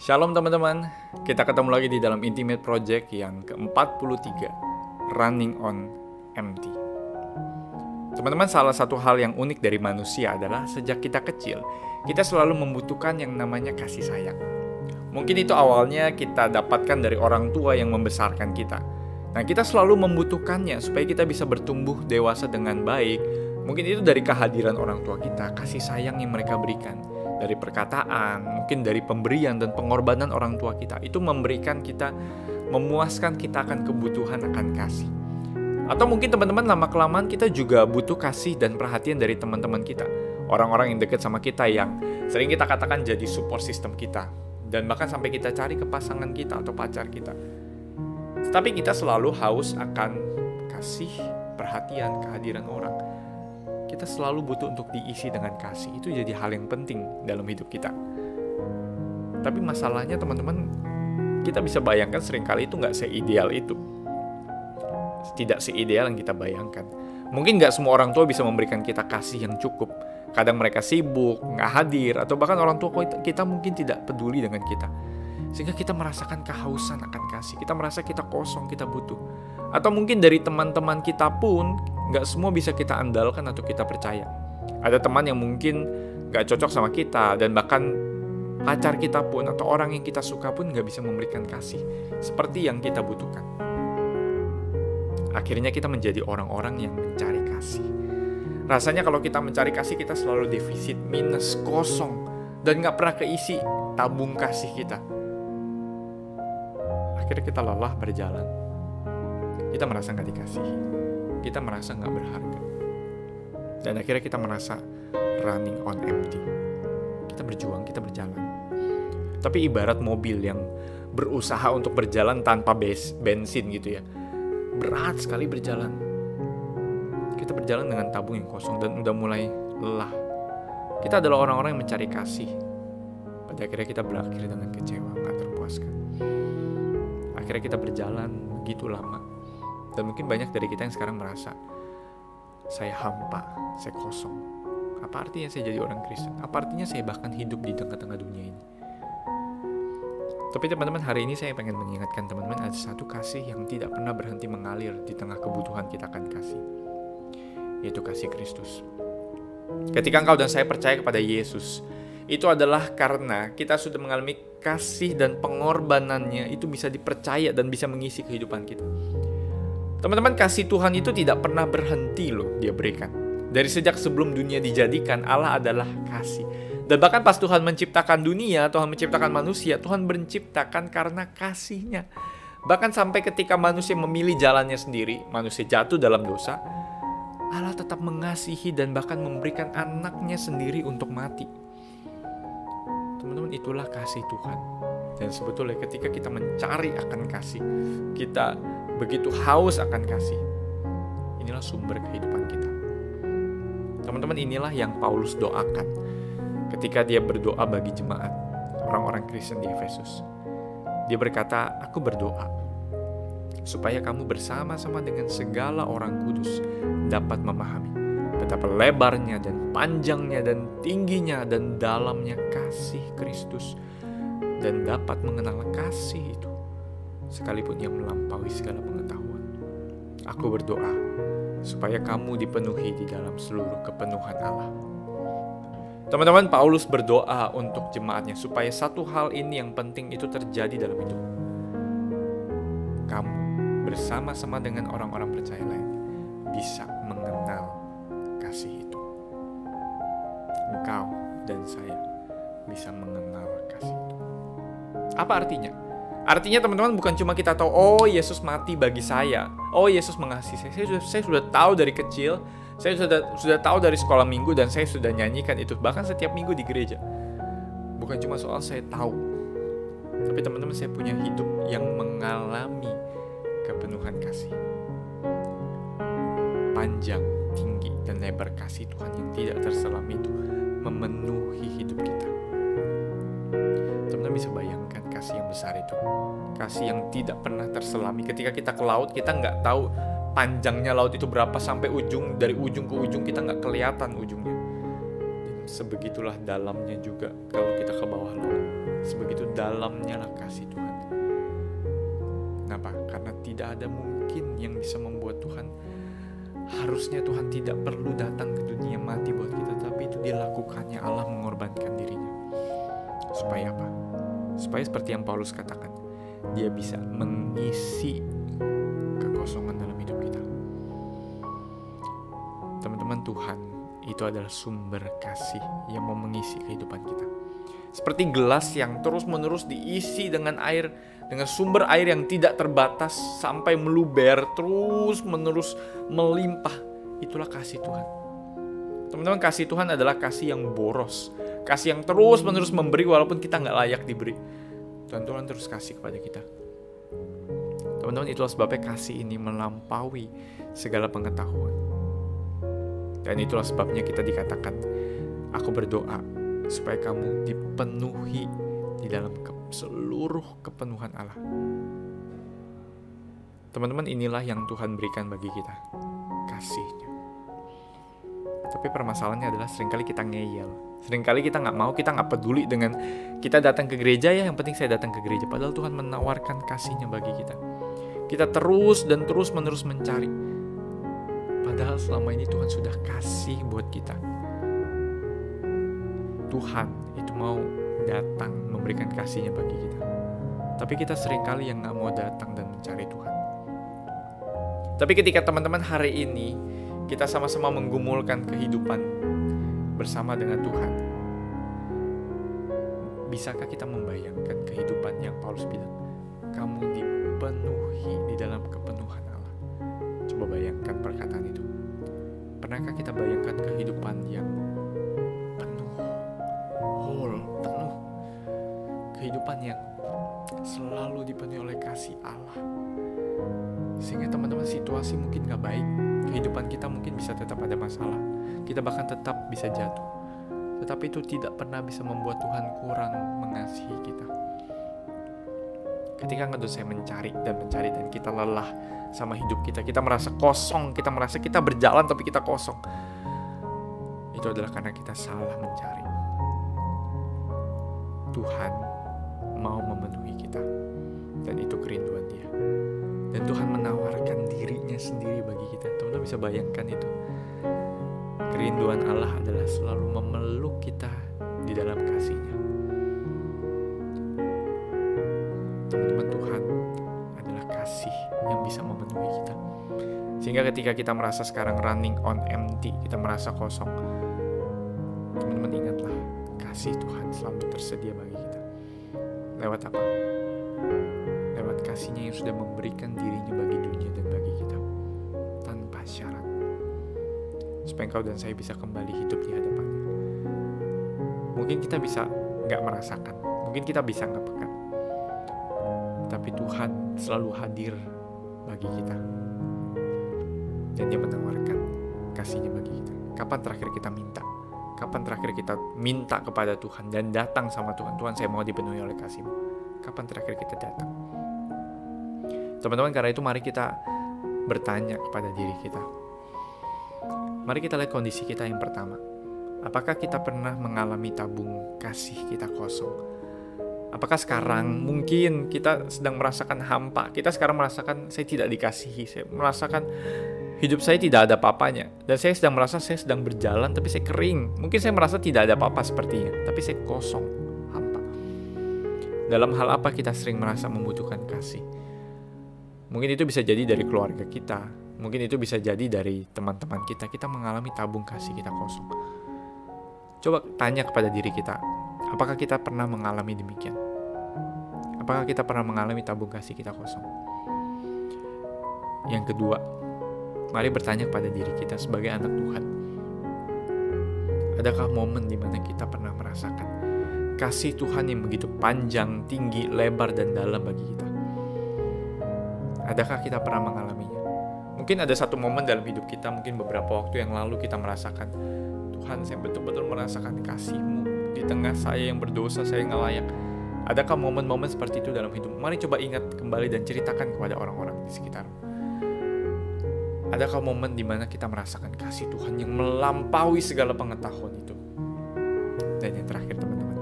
Shalom teman-teman, kita ketemu lagi di dalam Intimate Project yang ke-43, Running on Empty. Teman-teman, salah satu hal yang unik dari manusia adalah sejak kita kecil, kita selalu membutuhkan yang namanya kasih sayang. Mungkin itu awalnya kita dapatkan dari orang tua yang membesarkan kita. Nah, kita selalu membutuhkannya supaya kita bisa bertumbuh dewasa dengan baik. Mungkin itu dari kehadiran orang tua kita, kasih sayang yang mereka berikan. Dari perkataan, mungkin dari pemberian dan pengorbanan orang tua kita. Itu memberikan kita, memuaskan kita akan kebutuhan akan kasih. Atau mungkin teman-teman lama-kelamaan kita juga butuh kasih dan perhatian dari teman-teman kita. Orang-orang yang dekat sama kita yang sering kita katakan jadi support system kita. Dan bahkan sampai kita cari ke pasangan kita atau pacar kita. Tetapi kita selalu haus akan kasih, perhatian, kehadiran orang. Kita selalu butuh untuk diisi dengan kasih. Itu jadi hal yang penting dalam hidup kita. Tapi masalahnya teman-teman, kita bisa bayangkan seringkali itu nggak seideal itu. Tidak seideal yang kita bayangkan. Mungkin nggak semua orang tua bisa memberikan kita kasih yang cukup. Kadang mereka sibuk, nggak hadir, atau bahkan orang tua kita mungkin tidak peduli dengan kita. Sehingga kita merasakan kehausan akan kasih. Kita merasa kita kosong, kita butuh. Atau mungkin dari teman-teman kita pun gak semua bisa kita andalkan atau kita percaya. Ada teman yang mungkin gak cocok sama kita, dan bahkan pacar kita pun atau orang yang kita suka pun gak bisa memberikan kasih seperti yang kita butuhkan. Akhirnya kita menjadi orang-orang yang mencari kasih. Rasanya kalau kita mencari kasih, kita selalu defisit, minus, kosong, dan gak pernah keisi tabung kasih kita. Akhirnya kita lelah berjalan. Kita merasa gak dikasihi. Kita merasa gak berharga. Dan akhirnya kita merasa running on empty. Kita berjuang, kita berjalan. Tapi ibarat mobil yang berusaha untuk berjalan tanpa bensin gitu ya. Berat sekali berjalan. Kita berjalan dengan tabung yang kosong dan udah mulai lelah. Kita adalah orang-orang yang mencari kasih. Pada akhirnya kita berakhir dengan kecewa, gak terpuaskan. Akhirnya kita berjalan begitu lama. Dan mungkin banyak dari kita yang sekarang merasa, saya hampa, saya kosong. Apa artinya saya jadi orang Kristen? Apa artinya saya bahkan hidup di tengah-tengah dunia ini? Tapi teman-teman, hari ini saya pengen mengingatkan teman-teman ada satu kasih yang tidak pernah berhenti mengalir di tengah kebutuhan kita akan kasih, yaitu kasih Kristus. Ketika engkau dan saya percaya kepada Yesus, itu adalah karena kita sudah mengalami kasih dan pengorbanannya itu bisa dipercaya dan bisa mengisi kehidupan kita. Teman-teman, kasih Tuhan itu tidak pernah berhenti loh dia berikan. Dari sejak sebelum dunia dijadikan, Allah adalah kasih. Dan bahkan pas Tuhan menciptakan dunia, Tuhan menciptakan manusia, Tuhan menciptakan karena kasihnya. Bahkan sampai ketika manusia memilih jalannya sendiri, manusia jatuh dalam dosa, Allah tetap mengasihi dan bahkan memberikan anaknya sendiri untuk mati. Teman-teman, itulah kasih Tuhan. Dan sebetulnya ketika kita mencari akan kasih, kita begitu haus akan kasih, inilah sumber kehidupan kita. Teman-teman, inilah yang Paulus doakan ketika dia berdoa bagi jemaat orang-orang Kristen di Efesus. Dia berkata, aku berdoa supaya kamu bersama-sama dengan segala orang kudus dapat memahami betapa lebarnya dan panjangnya dan tingginya dan dalamnya kasih Kristus, dan dapat mengenal kasih itu sekalipun yang melampaui segala pengetahuan. Aku berdoa supaya kamu dipenuhi di dalam seluruh kepenuhan Allah. Teman-teman, Paulus berdoa untuk jemaatnya supaya satu hal ini yang penting itu terjadi dalam hidup. Kamu bersama-sama dengan orang-orang percaya lain bisa mengenal kasih itu. Engkau dan saya bisa mengenal kasih itu. Apa artinya? Artinya teman-teman, bukan cuma kita tahu, oh Yesus mati bagi saya, oh Yesus mengasihi saya. Saya sudah tahu dari kecil, saya sudah tahu dari sekolah minggu, dan saya sudah nyanyikan itu bahkan setiap minggu di gereja. Bukan cuma soal saya tahu, tapi teman-teman, saya punya hidup yang mengalami kepenuhan kasih. Panjang, tinggi, dan lebar kasih Tuhan yang tidak terselam itu memenuhi hidup kita. Teman-teman bisa bayangkan kasih yang besar itu, kasih yang tidak pernah terselami. Ketika kita ke laut, kita nggak tahu panjangnya laut itu berapa sampai ujung, dari ujung ke ujung kita nggak kelihatan ujungnya. Dan sebegitulah dalamnya juga kalau kita ke bawah laut. Sebegitu dalamnya lah kasih Tuhan. Kenapa? Karena tidak ada mungkin yang bisa membuat Tuhan, harusnya Tuhan tidak perlu datang ke dunia mati buat kita, tapi itu dilakukannya, Allah mengorbankan dirinya. Supaya apa? Supaya seperti yang Paulus katakan, dia bisa mengisi kekosongan dalam hidup kita. Teman-teman, Tuhan itu adalah sumber kasih yang mau mengisi kehidupan kita. Seperti gelas yang terus-menerus diisi dengan air, dengan sumber air yang tidak terbatas sampai meluber, terus-menerus melimpah. Itulah kasih Tuhan. Teman-teman, kasih Tuhan adalah kasih yang boros, kasih yang terus-menerus memberi walaupun kita nggak layak diberi. Tuhan terus kasih kepada kita. Teman-teman, itulah sebabnya kasih ini melampaui segala pengetahuan. Dan itulah sebabnya kita dikatakan, aku berdoa supaya kamu dipenuhi di dalam seluruh kepenuhan Allah. Teman-teman, inilah yang Tuhan berikan bagi kita, kasih-Nya. Tapi permasalahannya adalah seringkali kita ngeyel. Seringkali kita nggak mau, kita nggak peduli dengan kita datang ke gereja, ya yang penting saya datang ke gereja. Padahal Tuhan menawarkan kasih-Nya bagi kita. Kita terus dan terus menerus mencari. Padahal selama ini Tuhan sudah kasih buat kita. Tuhan itu mau datang memberikan kasih-Nya bagi kita. Tapi kita seringkali yang gak mau datang dan mencari Tuhan. Tapi ketika teman-teman hari ini kita sama-sama menggumulkan kehidupan bersama dengan Tuhan, bisakah kita membayangkan kehidupan yang Paulus bilang, kamu dipenuhi di dalam kepenuhan Allah? Coba bayangkan perkataan itu. Pernahkah kita bayangkan kehidupan yang penuh, kehidupan yang selalu dipenuhi oleh kasih Allah, sehingga teman-teman situasi mungkin gak baik, kehidupan kita mungkin bisa tetap ada masalah, kita bahkan tetap bisa jatuh, tetapi itu tidak pernah bisa membuat Tuhan kurang mengasihi kita. Ketika saya mencari dan kita lelah sama hidup kita, kita merasa kosong, kita merasa kita berjalan tapi kita kosong, itu adalah karena kita salah mencari. Tuhan mau memenuhi kita, dan itu kerinduan Dia. Dan Tuhan menawarkan dirinya sendiri bagi kita. Teman-teman bisa bayangkan itu. Kerinduan Allah adalah selalu memeluk kita di dalam kasih-Nya. Teman-teman, Tuhan adalah kasih yang bisa memenuhi kita. Sehingga ketika kita merasa sekarang running on empty, kita merasa kosong, teman-teman ingatlah, kasih Tuhan selalu tersedia bagi kita. Lewat apa? Lewat kasih-Nya yang sudah memberikan dirinya bagi dunia dan bagi kita, tanpa syarat. Supaya engkau dan saya bisa kembali hidup di hadapannya. Mungkin kita bisa gak merasakan, mungkin kita bisa gak peka, tapi Tuhan selalu hadir bagi kita. Dan Dia menawarkan kasih-Nya bagi kita. Kapan terakhir kita minta? Kapan terakhir kita minta kepada Tuhan dan datang sama Tuhan? Tuhan, saya mau dipenuhi oleh kasih-Mu. Kapan terakhir kita datang? Teman-teman, karena itu mari kita bertanya kepada diri kita. Mari kita lihat kondisi kita yang pertama. Apakah kita pernah mengalami tabung kasih kita kosong? Apakah sekarang mungkin kita sedang merasakan hampa? Kita sekarang merasakan saya tidak dikasihi. Saya merasakan hidup saya tidak ada apa-apanya. Dan saya sedang merasa saya sedang berjalan tapi saya kering. Mungkin saya merasa tidak ada apa-apa sepertinya, tapi saya kosong, hampa. Dalam hal apa kita sering merasa membutuhkan kasih? Mungkin itu bisa jadi dari keluarga kita. Mungkin itu bisa jadi dari teman-teman kita. Kita mengalami tabung kasih kita kosong. Coba tanya kepada diri kita, apakah kita pernah mengalami demikian? Apakah kita pernah mengalami tabung kasih kita kosong? Yang kedua, mari bertanya kepada diri kita sebagai anak Tuhan. Adakah momen di mana kita pernah merasakan kasih Tuhan yang begitu panjang, tinggi, lebar, dan dalam bagi kita? Adakah kita pernah mengalaminya? Mungkin ada satu momen dalam hidup kita, mungkin beberapa waktu yang lalu kita merasakan, Tuhan, saya betul-betul merasakan kasih-Mu di tengah saya yang berdosa, saya nggak layak. Adakah momen-momen seperti itu dalam hidup? Mari coba ingat kembali dan ceritakan kepada orang-orang di sekitarmu. Adakah momen di mana kita merasakan kasih Tuhan yang melampaui segala pengetahuan itu? Dan yang terakhir, teman-teman,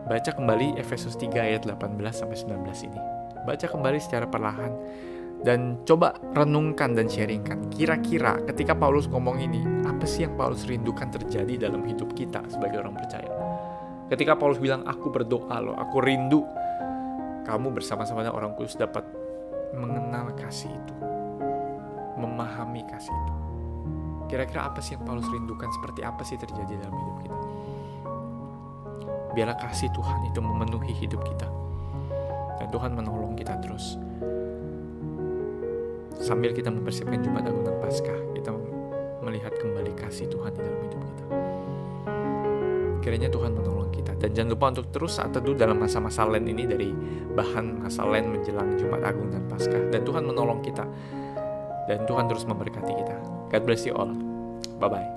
baca kembali Efesus 3 ayat 18-19 ini. Baca kembali secara perlahan dan coba renungkan dan sharingkan. Kira-kira ketika Paulus ngomong ini, apa sih yang Paulus rindukan terjadi dalam hidup kita sebagai orang percaya? Ketika Paulus bilang, aku berdoa loh, aku rindu kamu bersama-sama dengan orang kudus dapat mengenal kasih itu, memahami kasih itu. Kira-kira apa sih yang Paulus rindukan? Seperti apa sih terjadi dalam hidup kita? Biarlah kasih Tuhan itu memenuhi hidup kita, dan Tuhan menolong kita terus. Sambil kita mempersiapkan Jumat Agung dan Paskah, kita melihat kembali kasih Tuhan di dalam hidup kita. Kiranya Tuhan menolong kita. Dan jangan lupa untuk terus saat teduh dalam masa-masa Lent ini, dari bahan masa Lent menjelang Jumat Agung dan Paskah. Dan Tuhan menolong kita. Dan Tuhan terus memberkati kita. God bless you all. Bye-bye.